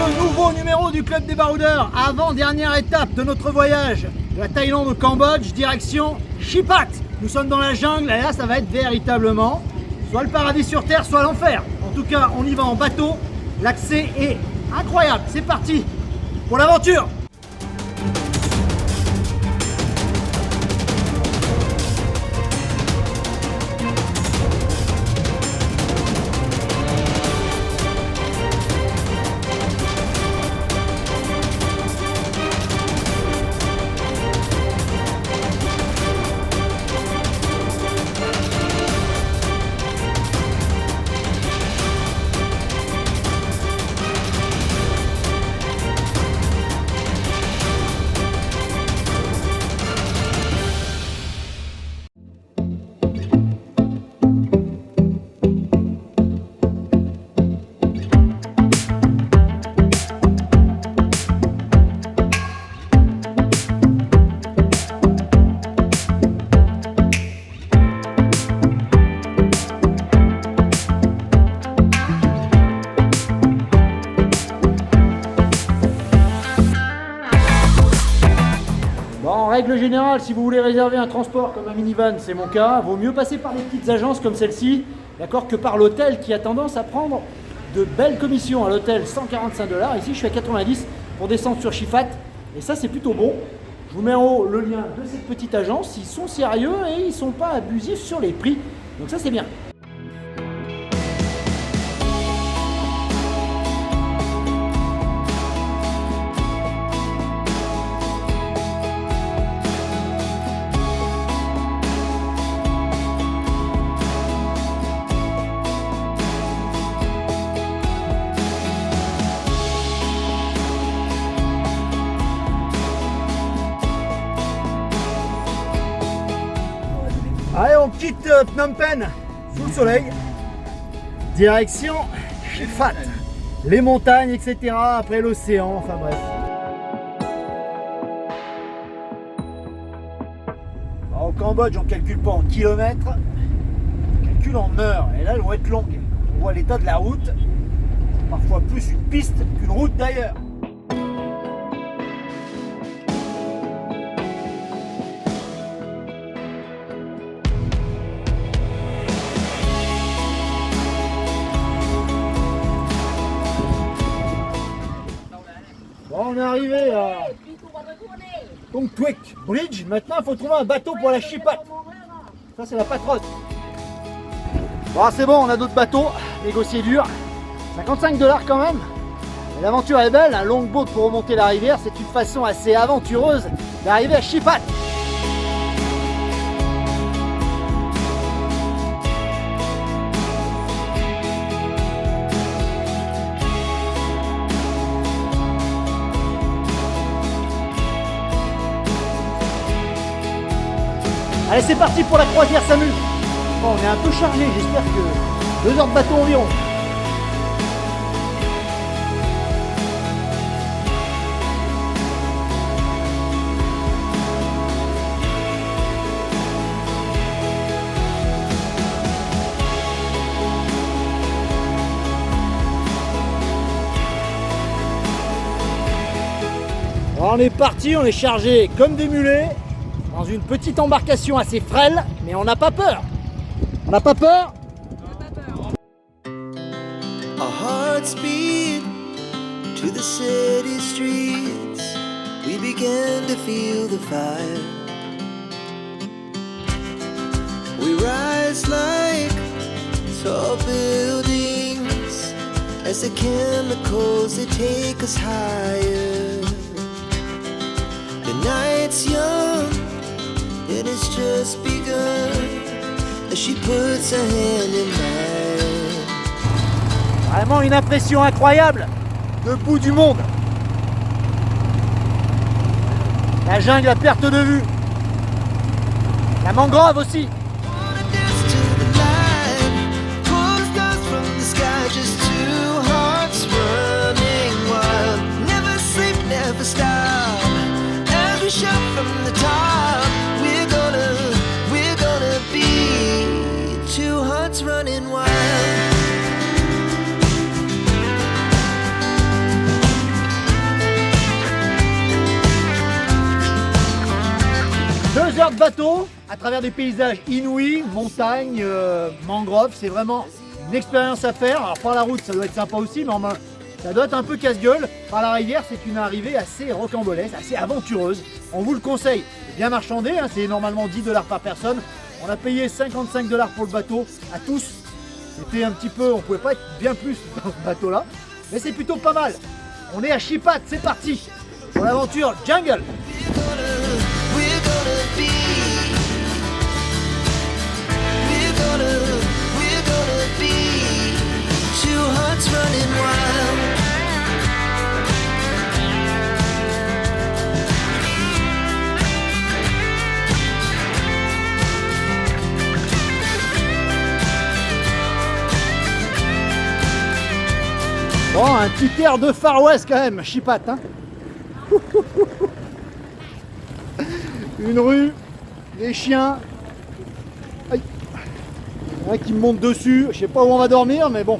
ce nouveau numéro du Club des Baroudeurs, avant-dernière étape de notre voyage de la Thaïlande au Cambodge, direction Chi Phat. Nous sommes dans la jungle et là ça va être véritablement soit le paradis sur terre, soit l'enfer. En tout cas, on y va en bateau, l'accès est incroyable. C'est parti pour l'aventure. En règle générale, si vous voulez réserver un transport comme un minivan, c'est mon cas, vaut mieux passer par des petites agences comme celle-ci, d'accord, que par l'hôtel qui a tendance à prendre de belles commissions. À l'hôtel, 145 $. Ici, je suis à 90 pour descendre sur Chi Phat. Et ça, c'est plutôt bon. Je vous mets en haut le lien de cette petite agence. Ils sont sérieux et ils ne sont pas abusifs sur les prix. Donc ça, c'est bien. Allez, on quitte Phnom Penh sous le soleil, direction Chi Phat, les montagnes, etc. Après l'océan, enfin bref. Bon, au Cambodge, on ne calcule pas en kilomètres, on calcule en heures. Et là, elles vont être longues. On voit l'état de la route, c'est parfois plus une piste qu'une route d'ailleurs. Bon, on est arrivé à Truc, Bridge. Maintenant, il faut trouver un bateau pour la Chi Phat. Ça, c'est la patronne. Bon, c'est bon, on a d'autres bateaux. Négocier dur. 55 $ quand même. L'aventure est belle. Un longboat pour remonter la rivière. C'est une façon assez aventureuse d'arriver à Chi Phat. Allez, c'est parti pour la croisière s'amuse. Bon, on est un peu chargé, j'espère que 2 heures de bateau environ. Bon, on est parti, on est chargé comme des mulets. Dans une petite embarcation assez frêle, mais on n'a pas peur. On n'a pas peur. Our hearts beat to the city streets. We began to feel the fire. We rise like tall buildings as the chemicals they take us higher. The night's young. It has just begun as she puts her hand in mine. Vraiment une impression incroyable de bout du monde. La jungle à perte de vue. La mangrove aussi. Running wild. 2 heures de bateau à travers des paysages inouïs, montagnes, mangroves. C'est vraiment une expérience à faire. Alors par la route, ça doit être sympa aussi, mais en main, ça doit être un peu casse-gueule. Par la rivière, c'est une arrivée assez rocambolesque, assez aventureuse. On vous le conseille. Bien marchandé, hein, c'est normalement 10 $ par personne. On a payé 55 $ pour le bateau à tous. C'était un petit peu, on pouvait pas être bien plus dans ce bateau-là, mais c'est plutôt pas mal. On est à Chi Phat, c'est parti pour l'aventure jungle. Bon, un petit air de Far West quand même, Chi Phat, hein. Une rue, des chiens. Aïe. Il y en a qui me montent dessus, je sais pas où on va dormir, mais bon.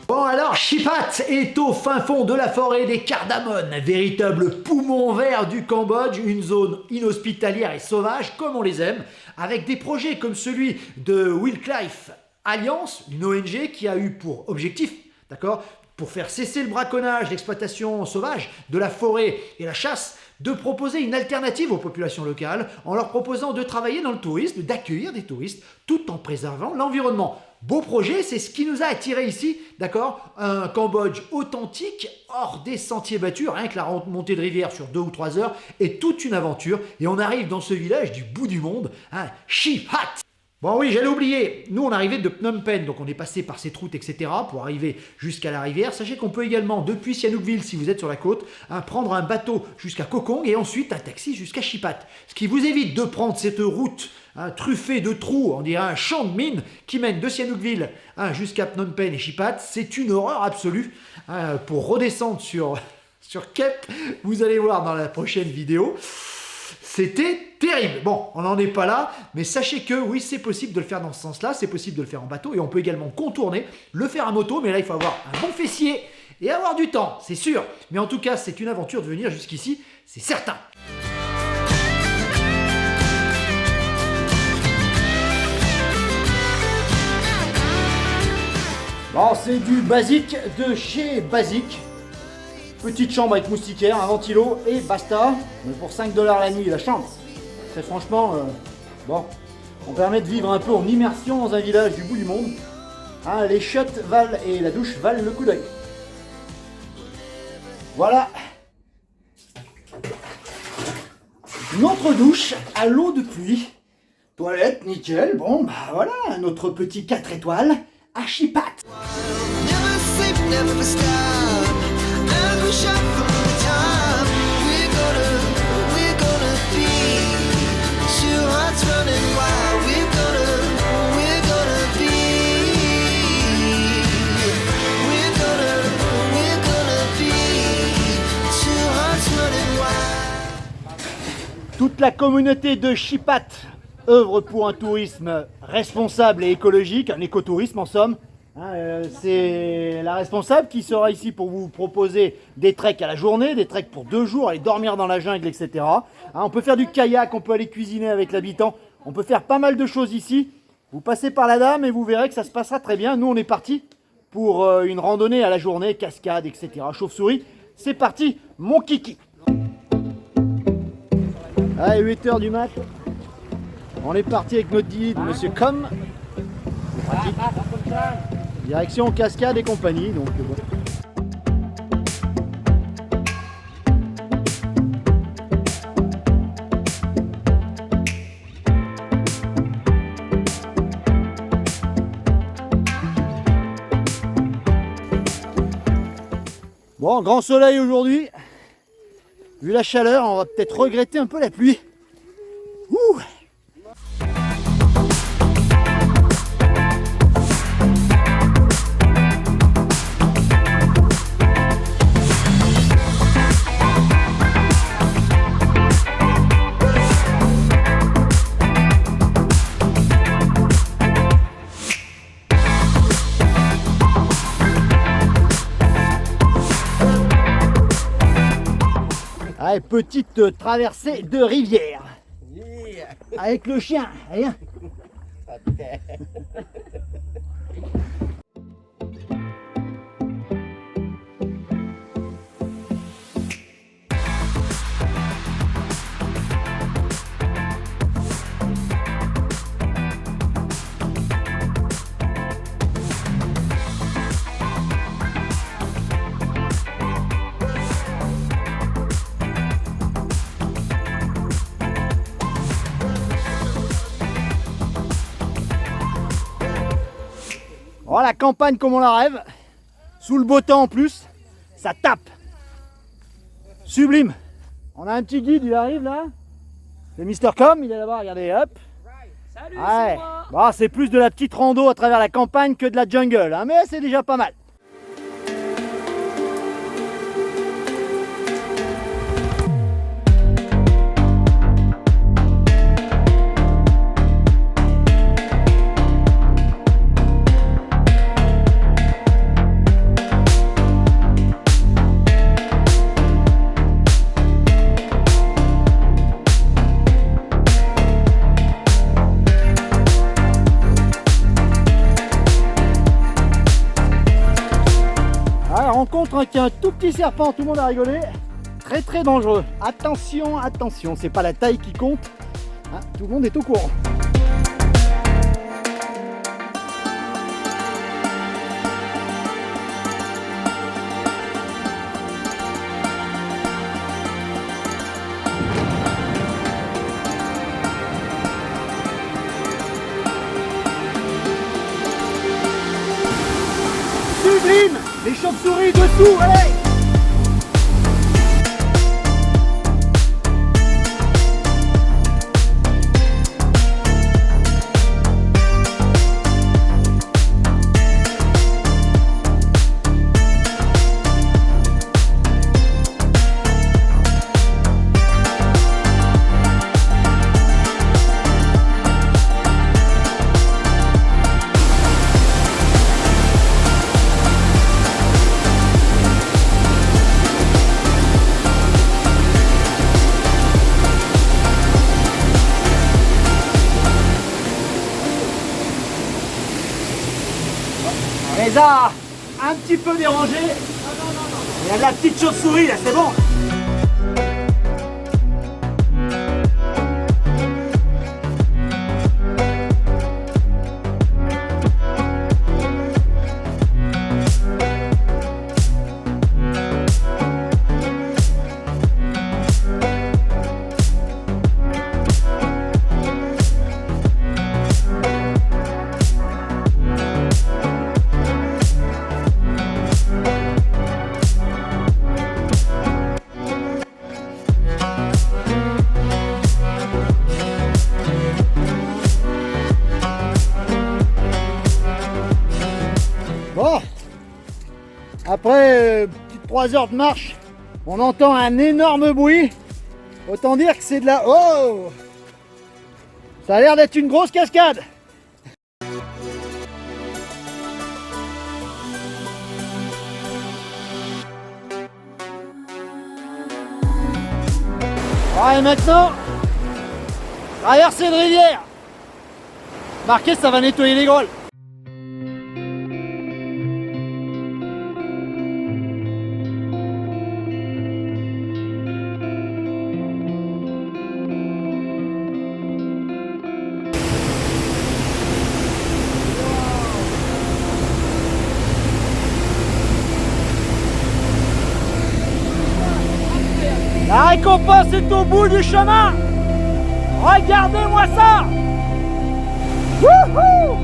Bon alors, Chi Phat est au fin fond de la forêt des Cardamomes, véritable poumon vert du Cambodge, une zone inhospitalière et sauvage comme on les aime, avec des projets comme celui de Wildlife Alliance, une ONG qui a eu pour objectif, d'accord, pour faire cesser le braconnage, l'exploitation sauvage de la forêt et la chasse, de proposer une alternative aux populations locales en leur proposant de travailler dans le tourisme, d'accueillir des touristes tout en préservant l'environnement. Beau projet, c'est ce qui nous a attiré ici, d'accord? Un Cambodge authentique, hors des sentiers battus, rien que la montée de rivière sur 2 ou 3 heures est toute une aventure. Et on arrive dans ce village du bout du monde, hein, Chi Phat. Bon oui, j'allais oublier, nous on arrivait de Phnom Penh, donc on est passé par cette route, etc. pour arriver jusqu'à la rivière. Sachez qu'on peut également, depuis Sihanoukville, si vous êtes sur la côte, hein, prendre un bateau jusqu'à Koh Kong et ensuite un taxi jusqu'à Chi Phat. Ce qui vous évite de prendre cette route truffée de trous, on dirait un champ de mine, qui mène de Sihanoukville jusqu'à Phnom Penh et Chi Phat. C'est une horreur absolue. Pour redescendre sur Kep, vous allez voir dans la prochaine vidéo. C'était terrible. Bon, on n'en est pas là, mais sachez que oui, c'est possible de le faire dans ce sens-là, c'est possible de le faire en bateau, et on peut également contourner, le faire à moto, mais là, il faut avoir un bon fessier et avoir du temps, c'est sûr. Mais en tout cas, c'est une aventure de venir jusqu'ici, c'est certain. Bon, c'est du basique de chez Basique. Petite chambre avec moustiquaire, un ventilo et basta. Mais pour 5 $ la nuit, la chambre. Très franchement, bon, on permet de vivre un peu en immersion dans un village du bout du monde. Hein, les chiottes valent et la douche valent le coup d'œil. Voilà. Notre douche à l'eau de pluie. Toilette, nickel. Bon, bah voilà, notre petit 4 étoiles à Chi Phat. Toute la communauté de Chi Phat œuvre pour un tourisme responsable et écologique, un écotourisme en somme. C'est la responsable qui sera ici pour vous proposer des treks à la journée, des treks pour 2 jours, aller dormir dans la jungle, etc. On peut faire du kayak, on peut aller cuisiner avec l'habitant, on peut faire pas mal de choses ici. Vous passez par la dame et vous verrez que ça se passera très bien. Nous on est parti pour une randonnée à la journée, cascade, etc. Chauve-souris, c'est parti mon kiki. Allez, 8 h du mat. On est parti avec notre guide, monsieur Com. Direction cascade et compagnie. Donc, bon, grand soleil aujourd'hui. Vu la chaleur, on va peut-être regretter un peu la pluie. Ouh. petite traversée de rivière. Yeah. Avec le chien. Allez, viens. Oh, la campagne comme on la rêve, sous le beau temps en plus, ça tape. Sublime. On a un petit guide, il arrive là. C'est Mister Com, il est là-bas, regardez, hop. Salut, Ouais. c'est moi. Bon, c'est plus de la petite rando à travers la campagne que de la jungle, hein, mais c'est déjà pas mal. Rencontre avec un tout petit serpent, tout le monde a rigolé. Très très dangereux. Attention, attention, c'est pas la taille qui compte. Hein, tout le monde est au courant. Sublime! Les chauves-souris dessous, allez! On les a un petit peu dérangés. Il y a de la petite chauve-souris là, c'est bon. Bon, après petites 3 heures de marche, on entend un énorme bruit. Autant dire que c'est de la... Oh! Ça a l'air d'être une grosse cascade. Ouais, et maintenant, traverser de rivière. Marqué, ça va nettoyer les grolles. La récompense est au bout du chemin. Regardez-moi ça. Wouhou!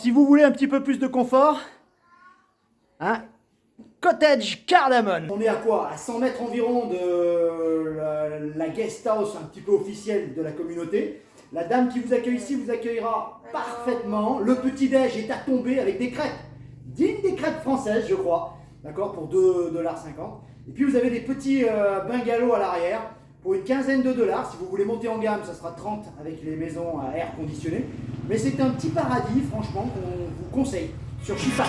si vous voulez un petit peu plus de confort, hein, cottage Cardamomes. On est à quoi? À 100 mètres environ de la guest house un petit peu officielle de la communauté. La dame qui vous accueille ici vous accueillera parfaitement. Le petit-déj est à tomber avec des crêpes, dignes des crêpes françaises, je crois. D'accord, pour 2,50 $. Et puis vous avez des petits bungalows à l'arrière pour une quinzaine de dollars. Si vous voulez monter en gamme, ça sera 30 avec les maisons à air conditionné. Mais c'est un petit paradis, franchement, qu'on vous conseille sur Chi Phat.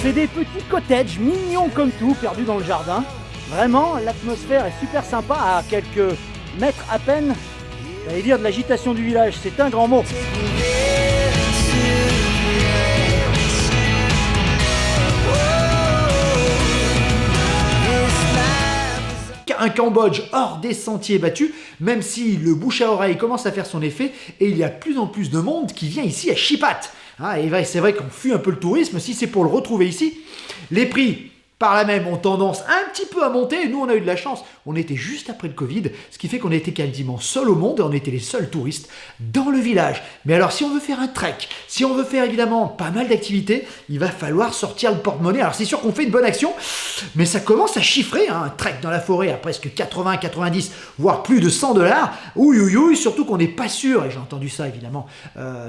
C'est des petits cottages mignons comme tout, perdus dans le jardin. Vraiment, l'atmosphère est super sympa à quelques mètres à peine. J'allais dire de l'agitation du village, c'est un grand mot. Un Cambodge hors des sentiers battus, même si le bouche à oreille commence à faire son effet et il y a de plus en plus de monde qui vient ici à Chi Phat. Et c'est vrai qu'on fuit un peu le tourisme, si c'est pour le retrouver ici. Les prix, par là même, ont tendance un petit peu à monter. Nous, on a eu de la chance. On était juste après le Covid, ce qui fait qu'on était quasiment seuls au monde et on était les seuls touristes dans le village. Mais alors, si on veut faire un trek, si on veut faire évidemment pas mal d'activités, il va falloir sortir le porte-monnaie. Alors, c'est sûr qu'on fait une bonne action, mais ça commence à chiffrer. Un trek dans la forêt à presque 80, 90, voire plus de 100 $. Ouï, surtout qu'on n'est pas sûr, et j'ai entendu ça évidemment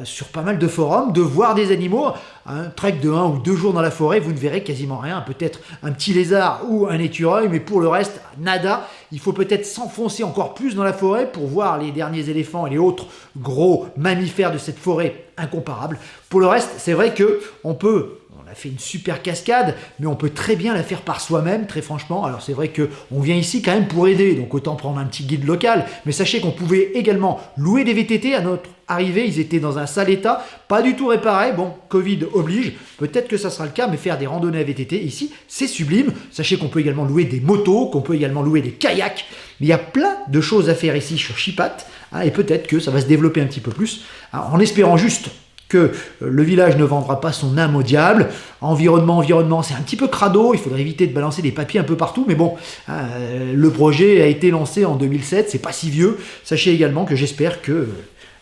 sur pas mal de forums, de voir des animaux. Un trek de 1 ou 2 jours dans la forêt, vous ne verrez quasiment rien. Peut-être un petit lézard ou un écureuil, mais pour le reste, nada. Il faut peut-être s'enfoncer encore plus dans la forêt pour voir les derniers éléphants et les autres gros mammifères de cette forêt incomparable. Pour le reste, c'est vrai qu'on a fait une super cascade, mais on peut très bien la faire par soi-même, très franchement. Alors c'est vrai qu'on vient ici quand même pour aider, donc autant prendre un petit guide local. Mais sachez qu'on pouvait également louer des VTT à notre arrivée. Ils étaient dans un sale état, pas du tout réparés. Bon, Covid oblige, peut-être que ça sera le cas, mais faire des randonnées à VTT ici, c'est sublime. Sachez qu'on peut également louer des motos, qu'on peut également louer des kayaks. Mais il y a plein de choses à faire ici sur Chi Phat, et peut-être que ça va se développer un petit peu plus, en espérant juste que le village ne vendra pas son âme au diable. Environnement, c'est un petit peu crado, il faudrait éviter de balancer des papiers un peu partout, mais bon, le projet a été lancé en 2007, c'est pas si vieux. Sachez également que j'espère que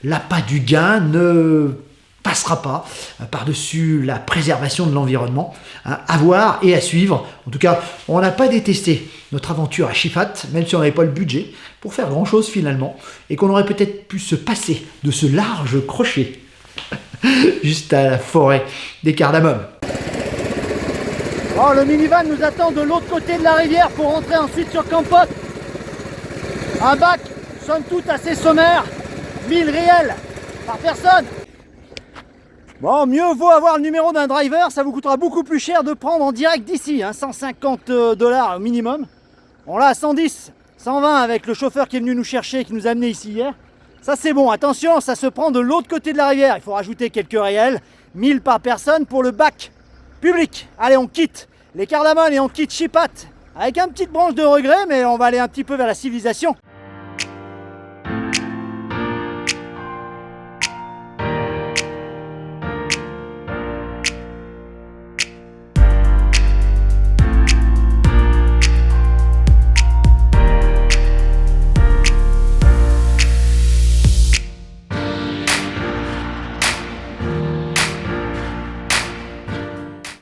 l'appât du gain ne passera pas par-dessus la préservation de l'environnement. À voir et à suivre. En tout cas, on n'a pas détesté notre aventure à Chi Phat, même si on n'avait pas le budget pour faire grand-chose finalement, et qu'on aurait peut-être pu se passer de ce large crochet juste à la forêt des Cardamomes. Oh, le minivan nous attend de l'autre côté de la rivière pour rentrer ensuite sur Kayak Pas. Un bac, somme toute assez sommaire, 1000 riels par personne. Bon, mieux vaut avoir le numéro d'un driver, ça vous coûtera beaucoup plus cher de prendre en direct d'ici, 150 $ au minimum. On l'a à 110, 120 avec le chauffeur qui est venu nous chercher et qui nous a amené ici hier. Ça c'est bon, attention, ça se prend de l'autre côté de la rivière. Il faut rajouter quelques réels, 1000 par personne pour le bac public. Allez, on quitte les Cardamomes et on quitte Chi Phat avec une petite branche de regret, mais on va aller un petit peu vers la civilisation.